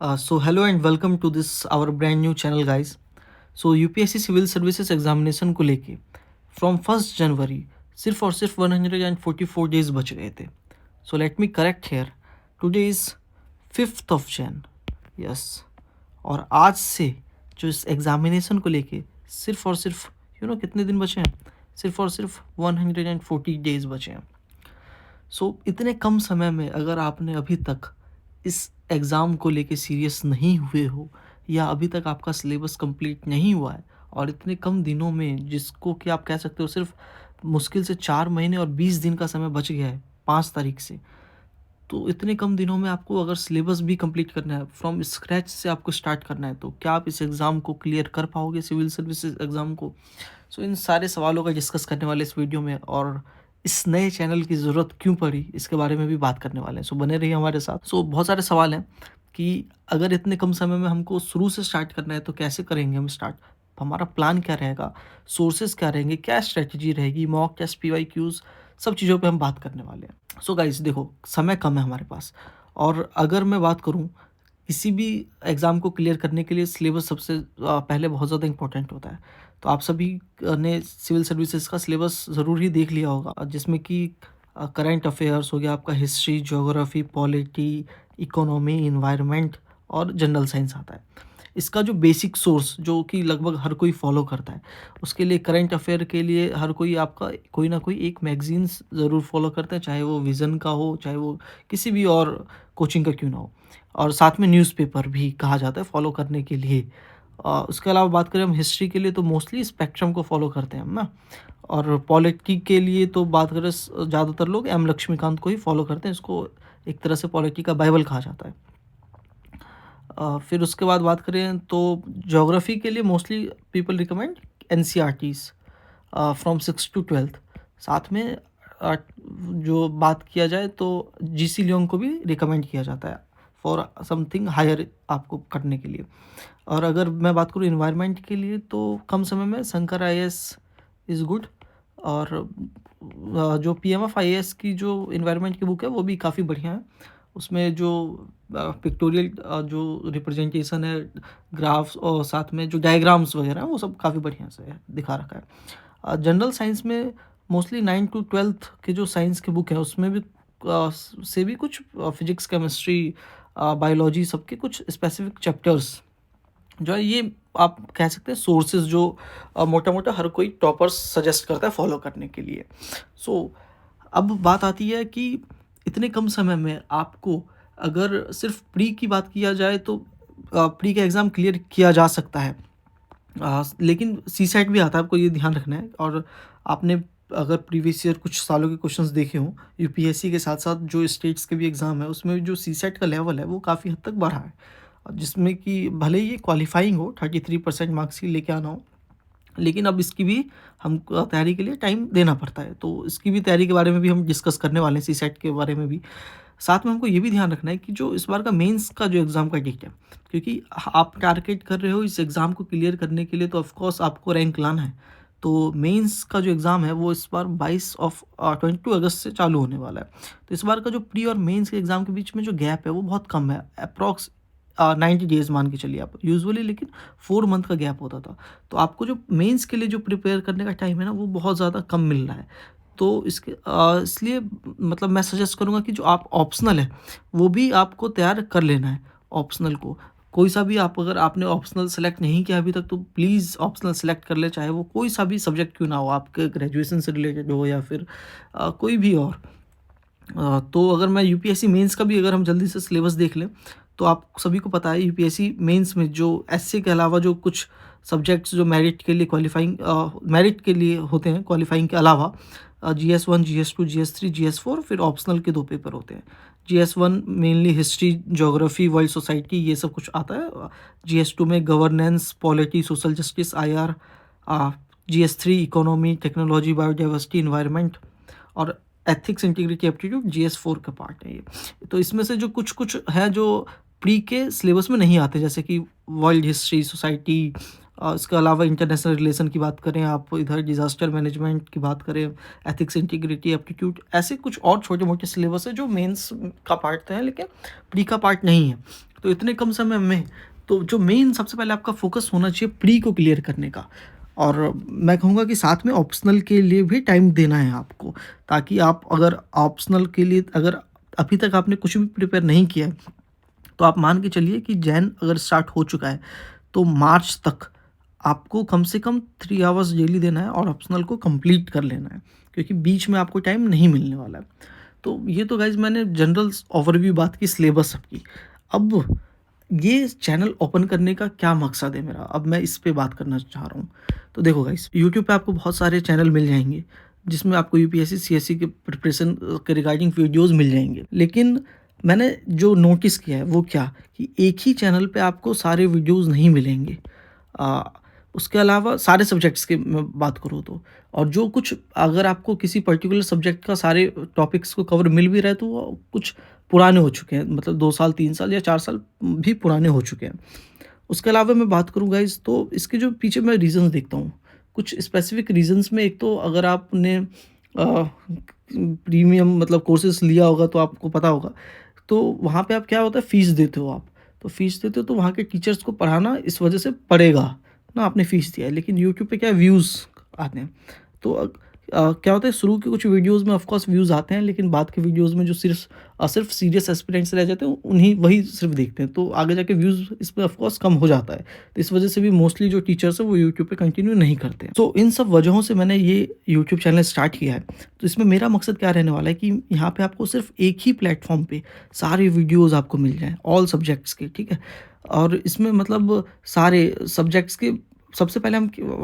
So hello and welcome to this our brand new channel guys. So UPSC civil services examination को लेके from 1 जनवरी सिर्फ और सिर्फ 144 days बच गए थे. So let me correct here, today is 5 Jan. Yes. और आज से जो इस एग्जामिनेशन को लेके सिर्फ और सिर्फ कितने दिन बचे हैं, सिर्फ और सिर्फ 140 डेज बचे हैं. सो इतने कम समय में अगर आपने अभी तक इस एग्ज़ाम को लेके सीरियस नहीं हुए हो या अभी तक आपका सिलेबस कंप्लीट नहीं हुआ है और इतने कम दिनों में, जिसको कि आप कह सकते हो सिर्फ मुश्किल से 4 महीने और 20 दिन का समय बच गया है 5 तारीख से, तो इतने कम दिनों में आपको अगर सिलेबस भी कंप्लीट करना है, फ्रॉम स्क्रैच से आपको स्टार्ट करना है, तो क्या आप इस एग्ज़ाम को क्लियर कर पाओगे, सिविल सर्विसेज एग्ज़ाम को? सो इन सारे सवालों का डिस्कस करने वाले इस वीडियो में, और इस नए चैनल की ज़रूरत क्यों पड़ी इसके बारे में भी बात करने वाले हैं. सो बने रहिए हमारे साथ. सो बहुत सारे सवाल हैं कि अगर इतने कम समय में हमको शुरू से स्टार्ट करना है तो कैसे करेंगे हम स्टार्ट, हमारा प्लान क्या रहेगा, सोर्सेज क्या रहेंगे, क्या स्ट्रेटजी रहेगी, मॉक टेस्ट, पीवाईक्यूज़, सब चीज़ों पे हम बात करने वाले हैं. सो गाइस देखो, समय कम है हमारे पास, और अगर मैं बात करूँ किसी भी एग्ज़ाम को क्लियर करने के लिए सिलेबस सबसे पहले बहुत ज़्यादा इंपॉर्टेंट होता है. तो आप सभी ने सिविल सर्विसेज का सिलेबस ज़रूर ही देख लिया होगा, जिसमें कि करंट अफेयर्स हो गया, आपका history, geography, polity, economy, environment और जनरल साइंस आता है. इसका जो बेसिक सोर्स जो कि लगभग हर कोई फॉलो करता है, उसके लिए करंट अफेयर के लिए हर कोई आपका कोई ना कोई एक मैगजीन्स ज़रूर फॉलो करता है, चाहे वो विज़न का हो, चाहे वो किसी भी और कोचिंग का क्यों ना हो. और साथ में न्यूज़पेपर भी कहा जाता है फॉलो करने के लिए. उसके अलावा बात करें हम हिस्ट्री के लिए, तो मोस्टली स्पेक्ट्रम को फॉलो करते हैं हम ना. और पॉलिटी के लिए तो बात करें, ज़्यादातर लोग एम लक्ष्मीकांत को ही फॉलो करते हैं. इसको एक तरह से पॉलिटी का बाइबल कहा जाता है. फिर उसके बाद बात करें तो ज्योग्राफी के लिए mostly people recommend NCERTs from 6 to 12. साथ में जो बात किया जाए तो जीसी लियोंग को भी रिकमेंड किया जाता है फॉर समथिंग हायर आपको करने के लिए. और अगर मैं बात करूँ इन्वायरमेंट के लिए, तो कम समय में शंकर आईएएस इज़ गुड. और जो पीएमएफ आईएएस की जो इन्वायरमेंट की बुक है वो भी काफ़ी बढ़िया है. उसमें जो पिक्टोरियल जो रिप्रेजेंटेशन है, ग्राफ्स और साथ में जो डायग्राम्स वगैरह हैं, वो सब काफ़ी बढ़िया से है, दिखा रखा है. जनरल साइंस में मोस्टली 9 to 12 के जो साइंस के बुक हैं उसमें भी से भी कुछ फिजिक्स, केमिस्ट्री, बायोलॉजी, सबके कुछ स्पेसिफिक चैप्टर्स जो है, ये आप कह सकते हैं सोर्सेज जो मोटा मोटा हर कोई टॉपर्स सजेस्ट करता है फॉलो करने के लिए. सो अब बात आती है कि इतने कम समय में आपको अगर सिर्फ प्री की बात किया जाए तो प्री का एग्ज़ाम क्लियर किया जा सकता है. लेकिन सी सेट भी आता है, आपको ये ध्यान रखना है. और आपने अगर प्रीवियस ईयर कुछ सालों के क्वेश्चंस देखे हों, यूपीएससी के साथ साथ जो स्टेट्स के भी एग्ज़ाम है उसमें जो सी सेट का लेवल है वो काफ़ी हद तक बढ़ा है. जिसमें कि भले ही ये क्वालिफाइंग हो, 33% मार्क्स ही लेके आना हो, लेकिन अब इसकी भी हम तैयारी के लिए टाइम देना पड़ता है. तो इसकी भी तैयारी के बारे में भी हम डिस्कस करने वाले हैं, सी सेट के बारे में भी. साथ में हमको ये भी ध्यान रखना है कि जो इस बार का मेंस का जो एग्ज़ाम का डेट है, क्योंकि आप टारगेट कर रहे हो इस एग्ज़ाम को क्लियर करने के लिए, तो ऑफ कोर्स आपको रैंक लाना है. तो मेंस का जो एग्ज़ाम है वो इस बार 22 अगस्त से चालू होने वाला है. तो इस बार का जो प्री और मेंस के एग्ज़ाम के बीच में जो गैप है वो बहुत कम है, अप्रॉक्स 90 डेज़ मान के चलिए आप यूजुअली, लेकिन 4 मंथ का गैप होता था. तो आपको जो मेंस के लिए जो प्रिपेयर करने का टाइम है ना, वो बहुत ज़्यादा कम मिल रहा है. तो इसके इसलिए मतलब मैं सजेस्ट करूँगा कि जो आप ऑप्शनल है वो भी आपको तैयार कर लेना है. ऑप्शनल को कोई सा भी, आप अगर आपने ऑप्शनल सेलेक्ट नहीं किया अभी तक, तो प्लीज़ ऑप्शनल सेलेक्ट कर ले, चाहे वो कोई सा भी सब्जेक्ट क्यों ना हो, आपके ग्रेजुएशन से रिलेटेड हो या फिर कोई भी और. तो अगर मैं यूपीएससी मेंस का भी अगर हम जल्दी से सिलेबस देख लें, तो आप सभी को पता है यूपीएससी मेंस में जो एसए के अलावा जो कुछ सब्जेक्ट्स जो मेरिट के लिए क्वालिफाइंग मेरिट के लिए होते हैं, क्वालिफाइंग के अलावा जीएस 1, जीएस 2, जीएस 3, जीएस 4, फिर ऑप्शनल के 2 पेपर होते हैं. GS 1 mainly history, geography, world society, ये सब कुछ आता है. जीएस 2 में governance, polity, social justice, IR. GS 3 economy, technology, biodiversity, environment और एथिक्स, इंटीग्रिटी, एप्टीट्यूड जीएस 4 का पार्ट है ये. तो इसमें से जो कुछ है जो प्री के सिलेबस में नहीं आते, जैसे कि वर्ल्ड हिस्ट्री, सोसाइटी, इसके अलावा इंटरनेशनल रिलेशन की बात करें, आप इधर डिज़ास्टर मैनेजमेंट की बात करें, एथिक्स, इंटीग्रिटी, एप्टीट्यूड, ऐसे कुछ और छोटे मोटे सिलेबस है जो मेंस का पार्ट तो है लेकिन प्री का पार्ट नहीं है. तो इतने कम समय में तो जो मेन सबसे पहले आपका फ़ोकस होना चाहिए प्री को क्लियर करने का। और मैं कहूँगा कि साथ में ऑप्शनल के लिए भी टाइम देना है आपको, ताकि आप अगर ऑप्शनल के लिए अगर अभी तक आपने कुछ भी प्रिपेयर नहीं किया है, तो आप मान के चलिए कि जैन अगर स्टार्ट हो चुका है, तो मार्च तक आपको कम से कम 3 आवर्स डेली देना है और ऑप्शनल को कंप्लीट कर लेना है, क्योंकि बीच में आपको टाइम नहीं मिलने वाला है। तो ये तो गाइज़ मैंने जनरल ओवरव्यू बात की सिलेबस सबकी। अब ये चैनल ओपन करने का क्या मकसद है मेरा, अब मैं इस पे बात करना चाह रहा हूँ। तो देखो गाइज़, यूट्यूब पे आपको बहुत सारे चैनल मिल जाएँगे, जिसमें आपको यूपीएससी, सीएससी के प्रिपरेशन के रिगार्डिंग वीडियोज़ मिल जाएँगे। लेकिन मैंने जो नोटिस किया है वो क्या, कि एक ही चैनल पे आपको सारे वीडियोज़ नहीं मिलेंगे। अ, उसके अलावा सारे सब्जेक्ट्स की मैं बात करूँ तो, और जो कुछ अगर आपको किसी पर्टिकुलर सब्जेक्ट का सारे टॉपिक्स को कवर मिल भी रहा है, तो वो कुछ पुराने हो चुके हैं, मतलब 2 साल, 3 साल या 4 साल भी पुराने हो चुके हैं। उसके अलावा मैं बात करूँ गाइज़, तो इसके जो पीछे मैं रीज़न्स देखता हूँ। कुछ स्पेसिफ़िक रीज़न्स में, एक तो अगर आपने प्रीमियम मतलब कोर्सेज़ लिया होगा तो आपको पता होगा। तो वहाँ पे आप क्या होता है, फ़ीस देते हो आप। तो फ़ीस देते हो तो वहाँ के टीचर्स को पढ़ाना इस वजह से पड़ेगा, ना आपने फ़ीस दिया है। लेकिन यूट्यूब पे क्या है, व्यूज़ आते हैं। तो क्या होता है, शुरू के कुछ वीडियोज़ में ऑफ कोर्स व्यूज़ आते हैं, लेकिन बाद के वीडियोज़ में जो सिर्फ़ सीरियस एस्पिरेंट्स रह जाते हैं, उन्हीं वही सिर्फ़ देखते हैं। तो आगे जाके व्यूज़ इसमें ऑफ कोर्स कम हो जाता है। तो इस वजह से भी मोस्टली जो टीचर्स हैं वो यूट्यूब पे कंटिन्यू नहीं करते हैं। तो इन सब वजहों से मैंने ये यूट्यूब चैनल स्टार्ट किया है। तो इसमें मेरा मकसद क्या रहने वाला है कि यहाँ पे आपको सिर्फ़ एक ही प्लेटफ़ॉर्म पे सारे वीडियोज़ आपको मिल जाएँ, ऑल सब्जेक्ट्स के, ठीक है? और इसमें मतलब सारे सब्जेक्ट्स के सबसे पहले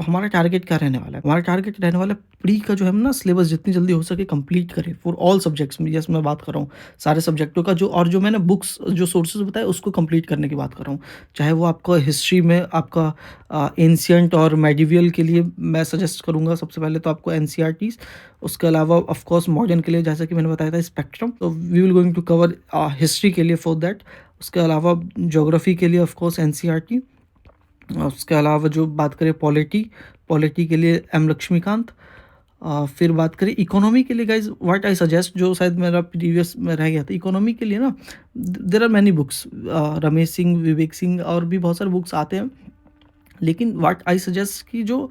हमारा टारगेट क्या रहने वाला है? हमारा टारगेट रहने वाला है प्री का जो है ना सिलेबस जितनी जल्दी हो सके कंप्लीट करें फॉर ऑल सब्जेक्ट्स में। जैसे मैं बात कर रहा हूँ सारे सब्जेक्टों का, जो मैंने बुक्स जो सोर्सेज़ बताए उसको कंप्लीट करने की बात कर रहा हूँ। चाहे वो आपका हिस्ट्री में आपका एंशिएंट और मेडिवियल के लिए मैं सजेस्ट करूँगा सबसे पहले तो आपको एनसीईआरटीज़। उसके अलावा ऑफ कोर्स मॉडर्न के लिए जैसा कि मैंने बताया था स्पेक्ट्रम, तो we will going to cover history के लिए फॉर दैट। उसके अलावा ज्योग्राफी के लिए ऑफ कोर्स एनसीईआरटी। उसके अलावा जो बात करें पॉलिटी के लिए एम लक्ष्मीकांत। फिर बात करें इकोनॉमी के लिए गाइज़, व्हाट आई सजेस्ट, जो शायद मेरा प्रीवियस में रह गया था, इकोनॉमी के लिए ना there are many books, Ramesh Singh, Vivek Singh और भी बहुत सारे बुक्स आते हैं। लेकिन व्हाट आई सजेस्ट कि जो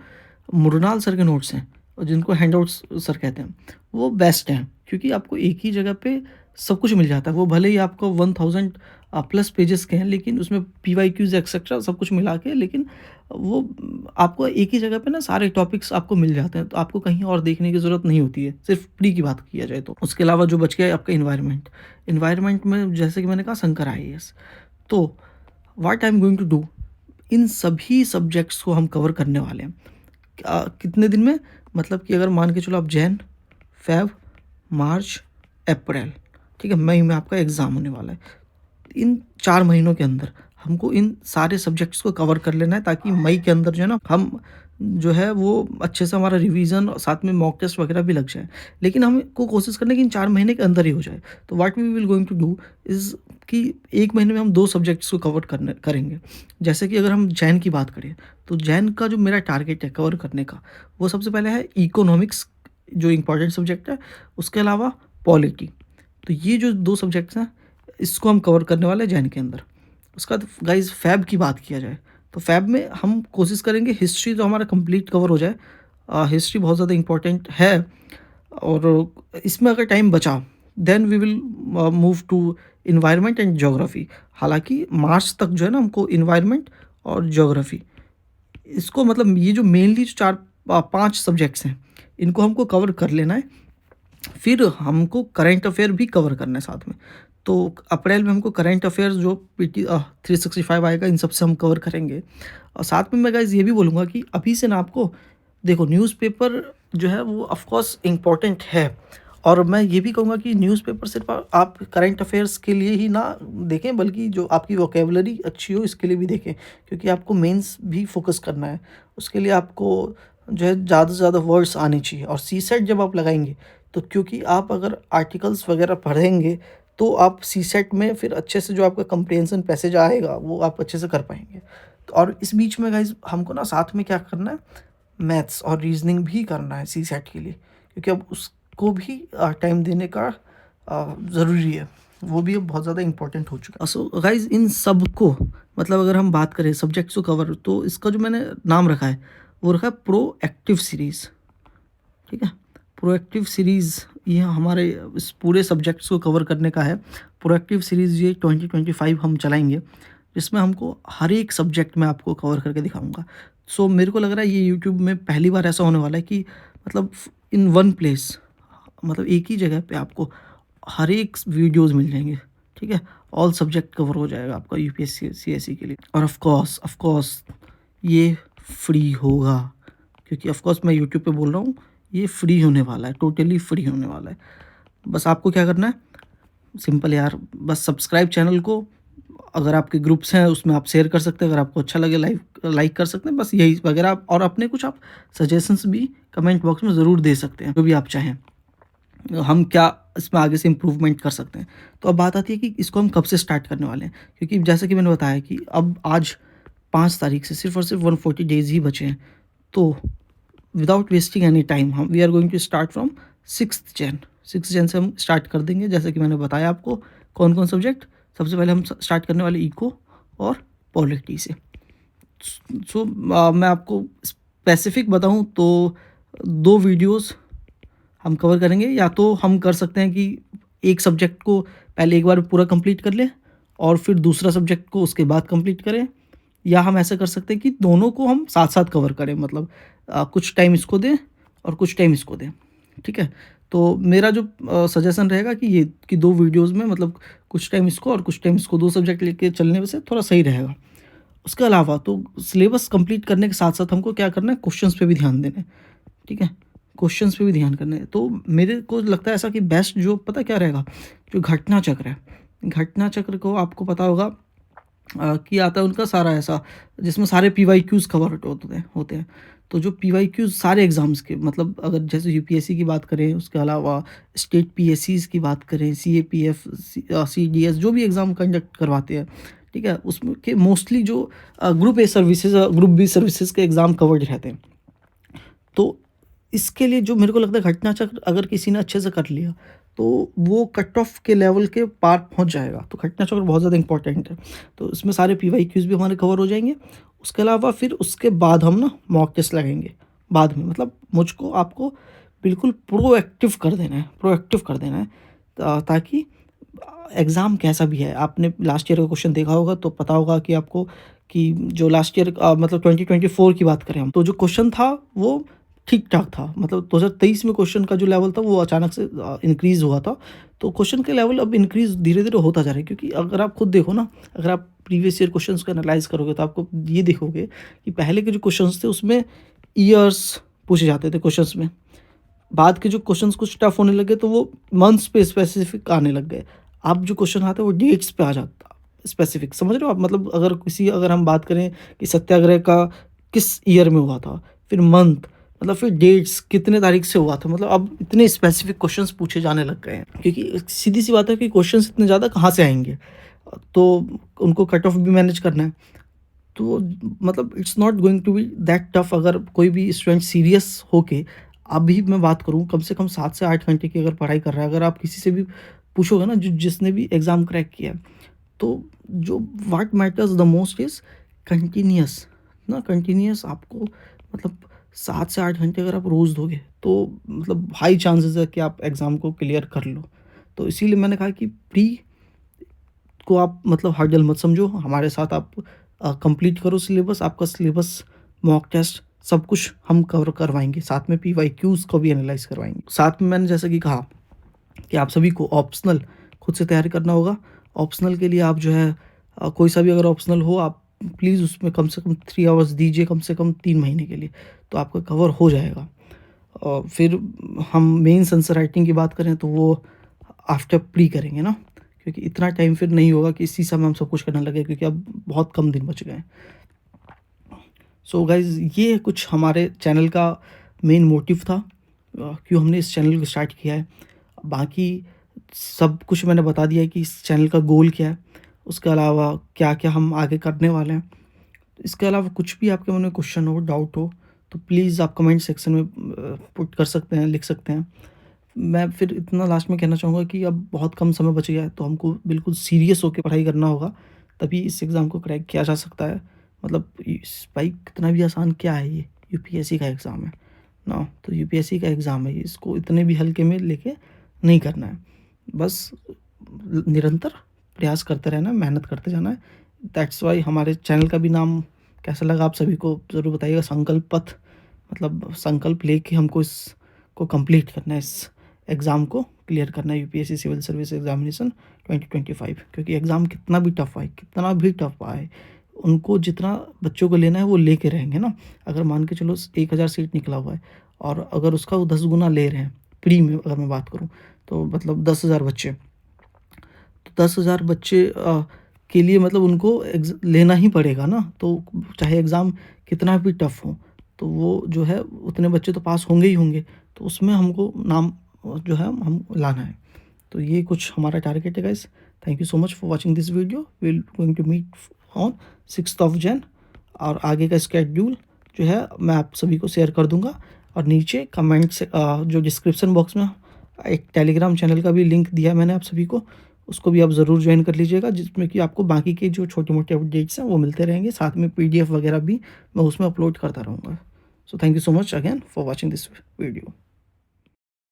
मुरनाल सर के नोट्स हैं और जिनको हैंडआउट्स सर कहते हैं, वो बेस्ट हैं, क्योंकि आपको एक ही जगह पे सब कुछ मिल जाता है। वो भले ही आपको 1000 प्लस पेजेस के हैं, लेकिन उसमें पीवाईक्यूज़ एक्सेट्रा सब कुछ मिला के, लेकिन वो आपको एक ही जगह पे ना सारे टॉपिक्स आपको मिल जाते हैं, तो आपको कहीं और देखने की ज़रूरत नहीं होती है, सिर्फ प्री की बात किया जाए तो। उसके अलावा जो बच गया है आपका एनवायरनमेंट में जैसे कि मैंने कहा शंकर आईएएस। तो what I am going to do, इन सभी सब्जेक्ट्स को हम कवर करने वाले हैं। कितने दिन में, मतलब कि अगर मान के चलो आप जैन, फ़ेब, मार्च, अप्रैल, ठीक है, मई में आपका एग्ज़ाम होने वाला है। इन 4 महीनों के अंदर हमको इन सारे सब्जेक्ट्स को कवर कर लेना है, ताकि मई के अंदर जो है ना हम जो है वो अच्छे से हमारा रिवीजन और साथ में मॉक टेस्ट वगैरह भी लग जाए। लेकिन हमको कोशिश करना है कि इन 4 महीने के अंदर ही हो जाए। तो what we will going to do is कि 1 महीने में हम 2 सब्जेक्ट्स को करेंगे। जैसे कि अगर हम जैन की बात करें, तो जैन का जो मेरा टारगेट है कवर करने का, वो सबसे पहले है इकोनॉमिक्स, जो इम्पोर्टेंट सब्जेक्ट है, उसके अलावा पॉलिटी। तो ये जो 2 सब्जेक्ट्स हैं, इसको हम कवर करने वाले हैं जैन के अंदर। उसके बाद गाइज़ फ़ैब की बात किया जाए, तो फ़ैब में हम कोशिश करेंगे हिस्ट्री तो हमारा कंप्लीट कवर हो जाए। हिस्ट्री बहुत ज़्यादा इम्पोर्टेंट है, और इसमें अगर टाइम बचा then we will move to environment and geography. हालाँकि मार्च तक जो है ना हमको एनवायरनमेंट और ज्योग्राफी, इसको मतलब ये जो मेनली जो 4-5 सब्जेक्ट्स हैं, इनको हमको कवर कर लेना है। फिर हमको करंट अफ़ेयर भी कवर करना है साथ में। तो अप्रैल में हमको करंट अफ़ेयर्स जो पीटी 365 आएगा, इन सब से हम कवर करेंगे। और साथ में मैं गाइज़ ये भी बोलूँगा कि अभी से ना आपको देखो, न्यूज़पेपर जो है वो ऑफ़ कोर्स इम्पोर्टेंट है, और मैं ये भी कहूँगा कि न्यूज़पेपर सिर्फ़ आप करंट अफ़ेयर्स के लिए ही ना देखें, बल्कि जो आपकी वोकैब्युलरी अच्छी हो इसके लिए भी देखें, क्योंकि आपको मेंस भी फ़ोकस करना है। उसके लिए आपको जो है ज़्यादा से ज़्यादा वर्ड्स आने चाहिए, और सीसेट जब आप लगाएँगे, तो क्योंकि आप अगर आर्टिकल्स वगैरह पढ़ेंगे, तो आप सीसेट में फिर अच्छे से जो आपका कंप्रिहेंशन पैसेज आएगा, वो आप अच्छे से कर पाएँगे। तो और इस बीच में गाइज़ हमको ना साथ में क्या करना है, मैथ्स और रीज़निंग भी करना है सीसेट के लिए, क्योंकि अब उसको भी टाइम देने का ज़रूरी है। वो भी अब बहुत ज़्यादा इंपॉर्टेंट हो चुका है। सो गाइज इन सब को मतलब अगर हम बात करें सब्जेक्ट्स को कवर, तो इसका जो मैंने नाम रखा है वो रखा है प्रोएक्टिव सीरीज़। ठीक है, प्रोएक्टिव सीरीज़ ये हमारे इस पूरे सब्जेक्ट्स को कवर करने का है। प्रोएक्टिव सीरीज़ ये 2025 हम चलाएंगे, जिसमें हमको हर एक सब्जेक्ट में आपको कवर करके दिखाऊंगा। सो मेरे को लग रहा है ये यूट्यूब में पहली बार ऐसा होने वाला है कि मतलब इन वन प्लेस, मतलब एक ही जगह पे आपको हर एक वीडियोस मिल जाएंगे। ठीक है, ऑल सब्जेक्ट कवर हो जाएगा आपका यूपीएससी सीएससी के लिए। और ऑफ कोर्स ये फ्री होगा, क्योंकि ऑफ कोर्स मैं यूट्यूब पे बोल रहा हूँ, ये फ्री होने वाला है, टोटली फ्री होने वाला है। बस आपको क्या करना है, सिंपल यार, बस सब्सक्राइब चैनल को, अगर आपके ग्रुप्स हैं उसमें आप शेयर कर सकते हैं, अगर आपको अच्छा लगे लाइक कर सकते हैं, बस यही वगैरह। आप और अपने कुछ आप सजेशंस भी कमेंट बॉक्स में ज़रूर दे सकते हैं, जो भी आप चाहें, हम क्या इसमें आगे से इम्प्रूवमेंट कर सकते हैं। तो अब बात आती है कि इसको हम कब से स्टार्ट करने वाले हैं, क्योंकि जैसा कि मैंने बताया कि अब आज 5 तारीख से सिर्फ और सिर्फ 140 डेज ही बचे हैं। तो विदाउट वेस्टिंग एनी टाइम हम we are going to start from 6 जन से हम स्टार्ट कर देंगे। जैसे कि मैंने बताया आपको कौन कौन सब्जेक्ट, सबसे पहले हम स्टार्ट करने वाले इको और पॉलिटी से। सो मैं आपको स्पेसिफिक बताऊं तो 2 वीडियोस हम कवर करेंगे। या तो हम कर सकते हैं कि एक सब्जेक्ट को पहले एक बार पूरा कंप्लीट कर लें और फिर दूसरा सब्जेक्ट को उसके बाद कंप्लीट करें, या हम ऐसा कर सकते हैं कि दोनों को हम साथ साथ कवर करें, मतलब कुछ टाइम इसको दें और कुछ टाइम इसको दें। ठीक है, तो मेरा जो सजेशन रहेगा कि ये कि 2 वीडियोज़ में मतलब कुछ टाइम इसको और कुछ टाइम इसको, 2 सब्जेक्ट लेके चलने से थोड़ा सही रहेगा। उसके अलावा तो सिलेबस कंप्लीट करने के साथ साथ हमको क्या करना है, क्वेश्चंस पे भी ध्यान देना है। ठीक है, क्वेश्चंस पे भी ध्यान करना है। तो मेरे को लगता है ऐसा कि बेस्ट जो पता क्या रहेगा, जो घटना चक्र है, घटना चक्र को आपको पता होगा कि आता है उनका सारा ऐसा, जिसमें सारे पीवाईक्यूज़ कवर होते हैं। तो जो पीवाईक्यूज़ सारे एग्ज़ाम्स के, मतलब अगर जैसे यूपीएससी की बात करें, उसके अलावा स्टेट पीएससीज़ की बात करें, सीएपीएफ, सीडीएस, जो भी एग्ज़ाम कंडक्ट करवाते हैं, ठीक है, उसमें के मोस्टली जो group A services, group B services के एग्ज़ाम कवर्ड रहते हैं। तो इसके लिए जो मेरे को लगता है घटना चक्र अगर किसी ने अच्छे से कर लिया तो वो कट ऑफ के लेवल के पार पहुंच जाएगा। तो घटना चक्र बहुत ज़्यादा इंपॉर्टेंट है। तो इसमें सारे पीवाईक्यूज़ भी हमारे कवर हो जाएंगे। उसके अलावा फिर उसके बाद हम ना मॉक टेस्ट लगाएंगे बाद में। मतलब मुझको आपको बिल्कुल प्रोएक्टिव कर देना है, प्रोएक्टिव कर देना है, ताकि एग्ज़ाम कैसा भी है, आपने लास्ट ईयर का क्वेश्चन देखा होगा तो पता होगा कि आपको कि जो लास्ट ईयर मतलब 2024 की बात करें हम, तो जो क्वेश्चन था वो ठीक ठाक था। मतलब 2023 में क्वेश्चन का जो लेवल था वो अचानक से इंक्रीज़ हुआ था। तो क्वेश्चन का लेवल अब इंक्रीज़ धीरे धीरे होता जा रहा है, क्योंकि अगर आप खुद देखो ना, अगर आप प्रीवियस ईयर क्वेश्चंस को एनालाइज करोगे तो आपको ये देखोगे कि पहले के जो क्वेश्चंस थे उसमें ईयर्स पूछे जाते थे क्वेश्चंस में। बाद के जो क्वेश्चंस कुछ टफ होने लगे तो वो मंथ्स पे स्पेसिफिक आने लग गए। अब जो क्वेश्चन आता है वो डेट्स पे आ जाता स्पेसिफिक, समझ रहे हो आप? मतलब अगर हम बात करें कि सत्याग्रह का किस ईयर में हुआ था, फिर मंथ, मतलब फिर डेट्स कितने तारीख से हुआ था, मतलब अब इतने स्पेसिफिक क्वेश्चंस पूछे जाने लग गए हैं। क्योंकि सीधी सी बात है कि क्वेश्चंस इतने ज़्यादा कहाँ से आएंगे, तो उनको कट ऑफ भी मैनेज करना है। तो मतलब it's not going to be that tough. अगर कोई भी स्टूडेंट सीरियस होके, अभी मैं बात करूँ, कम से कम 7 से 8 घंटे की अगर पढ़ाई कर रहा है, अगर आप किसी से भी पूछोगे ना जो जिसने भी एग्ज़ाम क्रैक किया है, तो जो what matters the most is continuous ना, कंटिन्यूअस आपको मतलब 7 से 8 घंटे अगर आप रोज़ दोगे तो मतलब हाई चांसेस है कि आप एग्ज़ाम को क्लियर कर लो। तो इसीलिए मैंने कहा कि प्री को आप मतलब हर्डल मत समझो, हमारे साथ आप कंप्लीट करो सिलेबस। आपका सिलेबस, मॉक टेस्ट, सब कुछ हम कवर करवाएँगे, साथ में पीवाईक्यूज़ को भी एनालाइज़ करवाएँगे। साथ में मैंने जैसा कि कहा कि आप सभी को ऑप्शनल खुद से तैयारी करना होगा। ऑप्शनल के लिए आप जो है कोई सा भी अगर ऑप्शनल हो, आप प्लीज़ उसमें कम से कम 3 आवर्स दीजिए, कम से कम 3 महीने के लिए, तो आपका कवर हो जाएगा। फिर हम मेंस आंसर राइटिंग की बात करें तो वो आफ्टर प्री करेंगे ना, क्योंकि इतना टाइम फिर नहीं होगा कि इसी समय हम सब कुछ करने लगे, क्योंकि अब बहुत कम दिन बच गए हैं। सो गाइज़ ये कुछ हमारे चैनल का मेन मोटिव था, क्यों हमने इस चैनल को स्टार्ट किया है। बाकी सब कुछ मैंने बता दिया है कि इस चैनल का गोल क्या है, उसके अलावा क्या-क्या हम आगे करने वाले हैं। इसके अलावा कुछ भी आपके मन में क्वेश्चन हो, डाउट हो, तो प्लीज़ आप कमेंट सेक्शन में पुट कर सकते हैं, लिख सकते हैं। मैं फिर इतना लास्ट में कहना चाहूँगा कि अब बहुत कम समय बच गया है, तो हमको बिल्कुल सीरियस होके पढ़ाई करना होगा, तभी इस एग्ज़ाम को क्रैक किया जा सकता है। मतलब इस भाई कितना भी आसान क्या है ये, यूपीएससी का एग्ज़ाम है ना, तो यूपीएससी का एग्ज़ाम है ये, इसको इतने भी हल्के में लेके नहीं करना है। बस निरंतर प्रयास करते रहना है, मेहनत करते जाना है। दैट्स व्हाई हमारे चैनल का भी नाम कैसा लगा आप सभी को ज़रूर बताइएगा, संकल्प पथ, मतलब संकल्प लेके हमको इसको कंप्लीट करना है, इस एग्ज़ाम को क्लियर करना है, यूपीएससी सिविल सर्विस एग्ज़ामिनेशन 2025। क्योंकि एग्ज़ाम कितना भी टफ आए, कितना भी टफ आए, उनको जितना बच्चों को लेना है वो लेके रहेंगे ना। अगर मान के चलो 1000 सीट निकला हुआ है और अगर उसका वो 10 गुना ले रहे हैं, प्री में अगर मैं बात करूँ, तो मतलब 10,000 बच्चे, तो 10,000 बच्चे के लिए मतलब उनको लेना ही पड़ेगा ना, तो चाहे एग्ज़ाम कितना भी टफ हो, तो वो जो है उतने बच्चे तो पास होंगे ही होंगे, तो उसमें हमको नाम जो है हम लाना है। तो ये कुछ हमारा टारगेट है guys. Thank you so much for watching this video. Will going to meet on 6th of Jan, और आगे का स्केड्यूल जो है मैं आप सभी को शेयर कर दूंगा। और नीचे कमेंट से जो डिस्क्रिप्शन बॉक्स में एक टेलीग्राम चैनल का भी लिंक दिया है मैंने आप सभी को, उसको भी आप ज़रूर ज्वाइन कर लीजिएगा, जिसमें कि आपको बाकी के जो छोटे-मोटे अपडेट्स हैं वो मिलते रहेंगे, साथ में पीडीएफ वगैरह भी मैं उसमें अपलोड करता रहूँगा। So thank you so much again for watching this video.